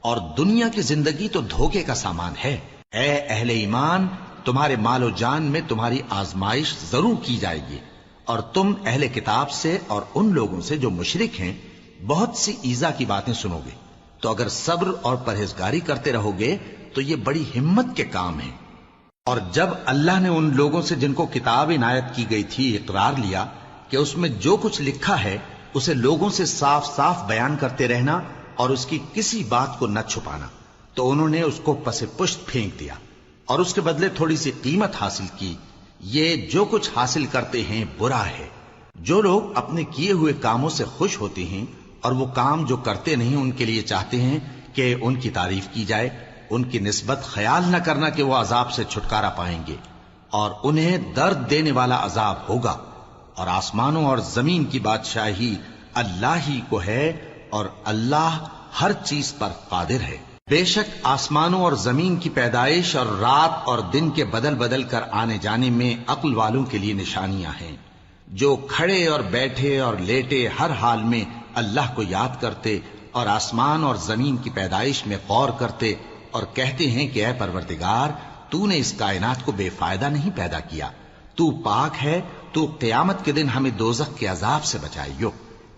اور دنیا کی زندگی تو دھوکے کا سامان ہے۔ اے اہل ایمان، تمہارے مال و جان میں تمہاری آزمائش ضرور کی جائے گی، اور تم اہل کتاب سے اور ان لوگوں سے جو مشرک ہیں بہت سی ایذا کی باتیں سنو گے، تو اگر صبر اور پرہیزگاری کرتے رہو گے تو یہ بڑی ہمت کے کام ہیں۔ اور جب اللہ نے ان لوگوں سے جن کو کتاب عنایت کی گئی تھی اقرار لیا کہ اس میں جو کچھ لکھا ہے اسے لوگوں سے صاف صاف بیان کرتے رہنا اور اس کی کسی بات کو نہ چھپانا، تو انہوں نے اس کو پس پشت پھینک دیا اور اس کے بدلے تھوڑی سی قیمت حاصل کی۔ یہ جو کچھ حاصل کرتے ہیں برا ہے۔ جو لوگ اپنے کیے ہوئے کاموں سے خوش ہوتے ہیں اور وہ کام جو کرتے نہیں ان کے لیے چاہتے ہیں کہ ان کی تعریف کی جائے، ان کی نسبت خیال نہ کرنا کہ وہ عذاب سے چھٹکارا پائیں گے، اور انہیں درد دینے والا عذاب ہوگا۔ اور آسمانوں اور زمین کی بادشاہی اللہ ہی کو ہے، اور اللہ ہر چیز پر قادر ہے۔ بے شک آسمانوں اور زمین کی پیدائش اور رات اور دن کے بدل بدل کر آنے جانے میں عقل والوں کے لیے نشانیاں ہیں، جو کھڑے اور بیٹھے اور لیٹے ہر حال میں اللہ کو یاد کرتے اور آسمان اور زمین کی پیدائش میں غور کرتے اور کہتے ہیں کہ اے پروردگار، تو نے اس کائنات کو بے فائدہ نہیں پیدا کیا، تو پاک ہے، تو قیامت کے دن ہمیں دوزخ کے عذاب سے بچائیو۔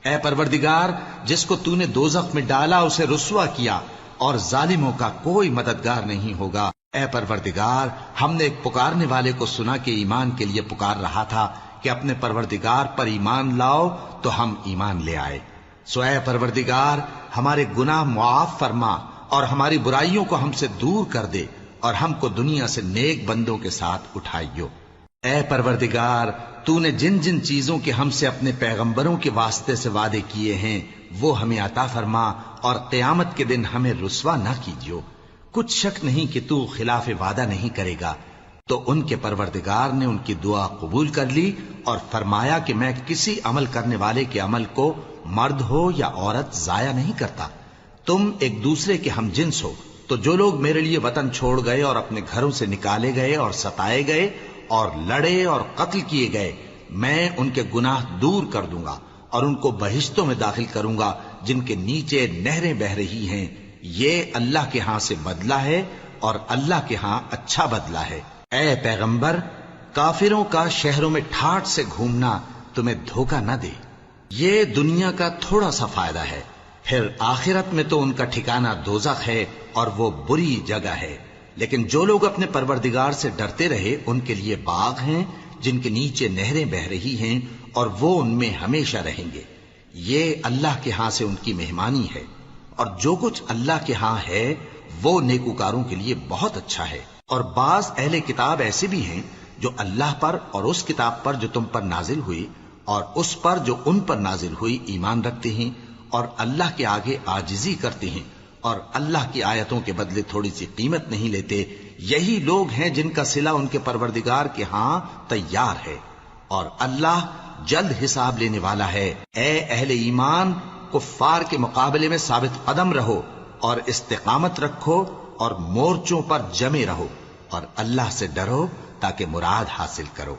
اے پروردگار، جس کو تو نے دوزخ میں ڈالا اسے رسوا کیا، اور ظالموں کا کوئی مددگار نہیں ہوگا۔ اے پروردگار، ہم نے ایک پکارنے والے کو سنا کہ ایمان کے لیے پکار رہا تھا کہ اپنے پروردگار پر ایمان لاؤ، تو ہم ایمان لے آئے۔ سو اے پروردگار، ہمارے گناہ معاف فرما اور ہماری برائیوں کو ہم سے دور کر دے، اور ہم کو دنیا سے نیک بندوں کے ساتھ اٹھائیو۔ اے پروردگار، تو نے جن جن چیزوں کے ہم سے اپنے پیغمبروں کے واسطے سے وعدے کیے ہیں وہ ہمیں عطا فرما، اور قیامت کے دن ہمیں رسوا نہ کیجیو۔ کچھ شک نہیں کہ تو خلاف وعدہ نہیں کرے گا۔ تو ان کے پروردگار نے ان کی دعا قبول کر لی اور فرمایا کہ میں کسی عمل کرنے والے کے عمل کو مرد ہو یا عورت ضائع نہیں کرتا۔ تم ایک دوسرے کے ہم جنس ہو، تو جو لوگ میرے لیے وطن چھوڑ گئے اور اپنے گھروں سے نکالے گئے اور ستائے گئے اور لڑے اور قتل کیے گئے، میں ان کے گناہ دور کر دوں گا اور ان کو بہشتوں میں داخل کروں گا جن کے نیچے نہریں بہ رہی ہیں۔ یہ اللہ کے ہاں سے بدلہ ہے، اور اللہ کے ہاں اچھا بدلہ ہے۔ اے پیغمبر، کافروں کا شہروں میں ٹھاٹ سے گھومنا تمہیں دھوکہ نہ دے۔ یہ دنیا کا تھوڑا سا فائدہ ہے، پھر آخرت میں تو ان کا ٹھکانہ دوزخ ہے، اور وہ بری جگہ ہے۔ لیکن جو لوگ اپنے پروردگار سے ڈرتے رہے ان کے لیے باغ ہیں جن کے نیچے نہریں بہ رہی ہیں، اور وہ ان میں ہمیشہ رہیں گے۔ یہ اللہ کے ہاں سے ان کی مہمانی ہے، اور جو کچھ اللہ کے ہاں ہے وہ نیکوکاروں کے لیے بہت اچھا ہے۔ اور بعض اہل کتاب ایسے بھی ہیں جو اللہ پر اور اس کتاب پر جو تم پر نازل ہوئی اور اس پر جو ان پر نازل ہوئی ایمان رکھتے ہیں، اور اللہ کے آگے عاجزی کرتے ہیں، اور اللہ کی آیتوں کے بدلے تھوڑی سی قیمت نہیں لیتے۔ یہی لوگ ہیں جن کا صلہ ان کے پروردگار کے ہاں تیار ہے، اور اللہ جلد حساب لینے والا ہے۔ اے اہل ایمان، کفار کے مقابلے میں ثابت قدم رہو اور استقامت رکھو اور مورچوں پر جمے رہو، اور اللہ سے ڈرو تاکہ مراد حاصل کرو۔